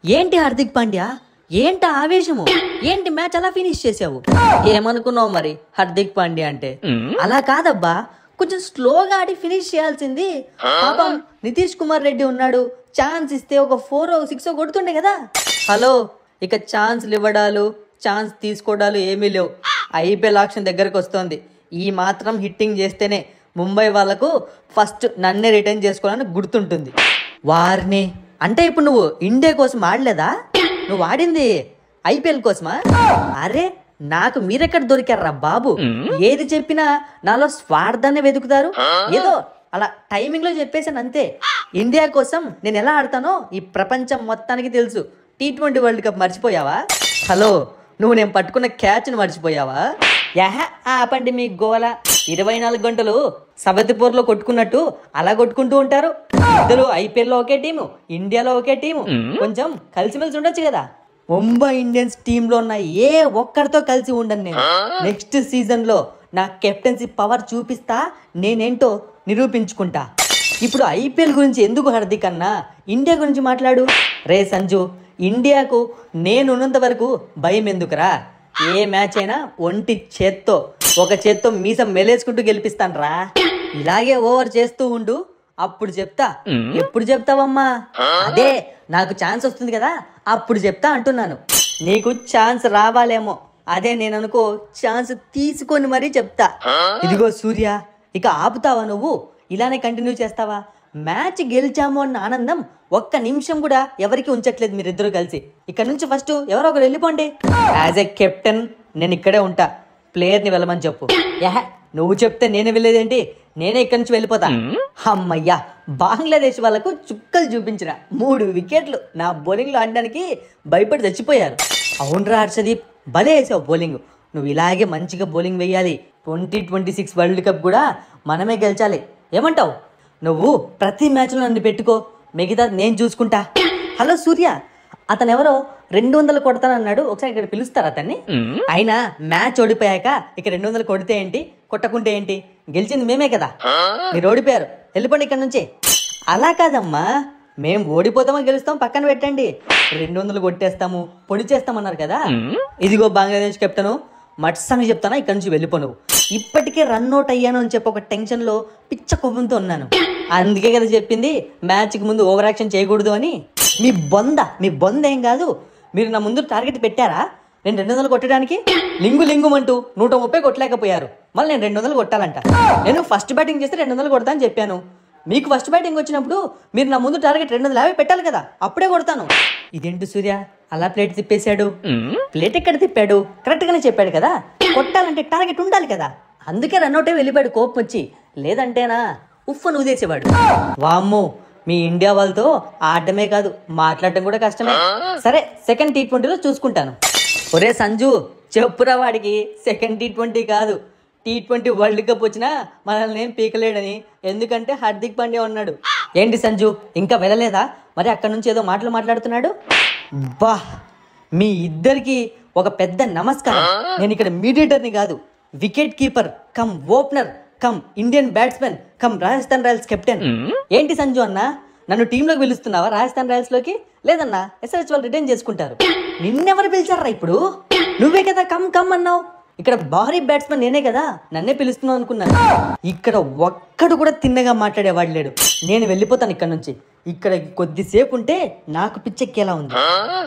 ఏంటి హార్దిక్ పాండ్యా, ఏంటి ఆవేశము, ఏంటి మ్యాచ్ అలా ఫినిష్ చేసావు? ఏమనుకున్నావు మరి హార్దిక్ పాండ్యా అంటే? అలా కాదబ్బా, కొంచెం స్లోగా ఆడి ఫినిష్ చేయాల్సింది. పాపం నితీష్ కుమార్ రెడ్డి ఉన్నాడు, ఛాన్స్ ఇస్తే ఒక 4 or 6 కొడుతుండే కదా. హలో, ఇక ఛాన్స్లు ఇవ్వడాలు ఛాన్స్ తీసుకోవడాలు ఏమీ లేవు. ఐపీఎల్ ఆక్షన్ దగ్గరకు వస్తుంది. ఈ మాత్రం హిట్టింగ్ చేస్తేనే ముంబై వాళ్ళకు ఫస్ట్ నన్నే రిటర్న్ చేసుకోవాలని గుర్తుంటుంది. వారిని అంటే ఇప్పుడు నువ్వు ఇండియా కోసం ఆడలేదా? నువ్వు ఆడింది ఐపీఎల్ కోసమా? అరే నాకు మీరెక్కడ దొరికారా బాబు? ఏది చెప్పినా నాలో స్వార్థాన్ని వెతుకుతారు. ఏదో అలా టైమింగ్ లో చెప్పేసాను అంతే. ఇండియా కోసం నేను ఎలా ఆడతానో ఈ ప్రపంచం మొత్తానికి తెలుసు. T20 వరల్డ్ కప్ మర్చిపోయావా? హలో, నువ్వు నేను పట్టుకున్న క్యాచ్ను మర్చిపోయావా? ఆపండి మీ గోల. 24 గంటలు సబతిపూర్లో కొట్టుకున్నట్టు అలా కొట్టుకుంటూ ఉంటారు. ఇద్దరు ఐపీఎల్లో ఒకే టీము, ఇండియాలో ఒకే టీము. కొంచెం కలిసిమెలిసి ఉండొచ్చు కదా. ముంబై ఇండియన్స్ టీంలో ఉన్న ఏ ఒక్కరితో కలిసి ఉండను నేను. నెక్స్ట్ సీజన్ లో నా కెప్టెన్సీ పవర్ చూపిస్తా, నేనేంటో నిరూపించుకుంటా. ఇప్పుడు ఐపీఎల్ గురించి ఎందుకు హార్దిక్ అన్నా, ఇండియా గురించి మాట్లాడు. రే సంజు, ఇండియాకు నేనున్నంత వరకు భయం ఎందుకురా? ఏ మ్యాచ్ అయినా ఒంటి చేత్తో, ఒక చేత్తో మీసం మెలేసుకుంటూ గెలిపిస్తాను రా. ఇలాగే ఓవర్ చేస్తూ ఉండు, అప్పుడు చెప్తా. ఎప్పుడు చెప్తావమ్మా? అదే నాకు ఛాన్స్ వస్తుంది కదా అప్పుడు చెప్తా అంటున్నాను. నీకు ఛాన్స్ రావాలేమో, అదే నేను అనుకో ఛాన్స్ తీసుకొని మరీ చెప్తా. ఇదిగో సూర్య, ఇక ఆపుతావా నువ్వు? ఇలానే కంటిన్యూ చేస్తావా? మ్యాచ్ గెలిచాము అన్న ఆనందం ఒక్క నిమిషం కూడా ఎవరికి ఉంచట్లేదు మీరిద్దరూ కలిసి. ఇక్కడ నుంచి ఫస్ట్ ఎవరో ఒకరు వెళ్ళిపోండి. యాజ్ ఎ కెప్టెన్ నేను ఇక్కడే ఉంటా. ప్లేయర్ని వెళ్ళమని చెప్పు. నువ్వు చెప్తే నేను వెళ్ళేదేంటి? నేనే ఇక్కడి నుంచి వెళ్ళిపోతా. అమ్మయ్యా, బంగ్లాదేశ్ వాళ్ళకు చుక్కలు చూపించిన 3 వికెట్లు నా బౌలింగ్లో ఆడడానికి భయపడి చచ్చిపోయారు. అవునరా హర్షదీప్, భలే వేసావు బౌలింగ్. నువ్వు ఇలాగే మంచిగా బౌలింగ్ వేయాలి. 2026 వరల్డ్ కప్ కూడా మనమే గెలిచాలి. ఏమంటావు? నువ్వు ప్రతి మ్యాచ్లో నన్ను పెట్టుకో, మిగతా నేను చూసుకుంటా. హలో సూర్య, అతను ఎవరో 200 కొడతానన్నాడు, ఒకసారి ఇక్కడ పిలుస్తారు అతన్ని. అయినా మ్యాచ్ ఓడిపోయాక ఇక 200 కొడితే ఏంటి, కొట్టకుంటే ఏంటి? గెలిచింది మేమే కదా. మీరు ఓడిపోయారు, వెళ్ళిపోండి ఇక్కడ నుంచి. అలా కాదమ్మా, మేము ఓడిపోతామో గెలుస్తాం పక్కన పెట్టండి. 200 కొట్టేస్తాము, పొడి చేస్తామన్నారు కదా. ఇదిగో బంగ్లాదేశ్ కెప్టెను, మట్సంగా చెప్తానా, ఇక్కడ నుంచి వెళ్ళిపోను. ఇప్పటికే రన్అట్ అయ్యాను అని చెప్పి ఒక టెన్షన్లో పిచ్చ కోపంతో ఉన్నాను. అందుకే కదా చెప్పింది మ్యాచ్కి ముందు ఓవర్ యాక్షన్ చేయకూడదు అని. మీ బొంద ఏం కాదు. మీరు నా ముందు టార్గెట్ పెట్టారా నేను 200 కొట్టడానికి? లింగుమంటూ 130 కొట్టలేకపోయారు. మళ్ళీ నేను 200 కొట్టాలంట. నేను ఫస్ట్ బ్యాటింగ్ చేస్తే 200 కొడతా అని చెప్పాను. మీకు ఫస్ట్ బ్యాటింగ్ వచ్చినప్పుడు మీరు నా ముందు టార్గెట్ 250 పెట్టాలి కదా, అప్పుడే కొడతాను. ఇదేంటి సూర్య అలా ప్లేట్ తిప్పేశాడు? ప్లేట్ ఎక్కడ తిప్పాడు? కరెక్ట్ గానే చెప్పాడు కదా, కొట్టాలంటే టార్గెట్ ఉండాలి కదా. అందుకే రన్అటే వెళ్ళిపోయాడు కోపం వచ్చి. లేదంటేనా ఉఫ్ఫను ఊదేసేవాడు. వామ్మో, మీ ఇండియా వాళ్ళతో ఆడటమే కాదు మాట్లాడటం కూడా కష్టమే. సరే, సెకండ్ T20లో చూసుకుంటాను. ఒరే సంజు, చెప్పురా వాడికి సెకండ్ T20 కాదు, T20 వరల్డ్ కప్ వచ్చినా మనల్ని ఏం పీకలేడని. ఎందుకంటే హార్దిక్ పాండ్యా ఉన్నాడు. ఏంటి సంజు, ఇంకా వెళ్ళలేదా? మరి అక్కడ నుంచి ఏదో మాటలు మాట్లాడుతున్నాడు. బా, మీ ఇద్దరికి ఒక పెద్ద నమస్కారం. నేను ఇక్కడ మీడియేటర్ని కాదు, wicket keeper cum opener come Indian batsmen come Rajasthan Royals captain. ఏంటి సంజు అన్న, నన్ను టీంలోకి పిలుస్తున్నావా రాజస్థాన్ రాయల్స్ లోకి? లేదన్నా, SRH వాళ్ళు రిటైన్ చేసుకుంటారు. నిన్నెవరు పిలిచారా? ఇప్పుడు నువ్వే కదా కమ్ అన్నావు. ఇక్కడ భారీ బ్యాట్స్మెన్ నేనే కదా, నన్నే పిలుస్తున్నావు అనుకున్నాను. ఇక్కడ ఒక్కడు కూడా తిన్నగా మాట్లాడేవాడు లేడు. నేను వెళ్ళిపోతాను ఇక్కడ నుంచి. ఇక్కడ కొద్దిసేపు ఉంటే నాకు పిచ్చెక్కేలా ఉంది.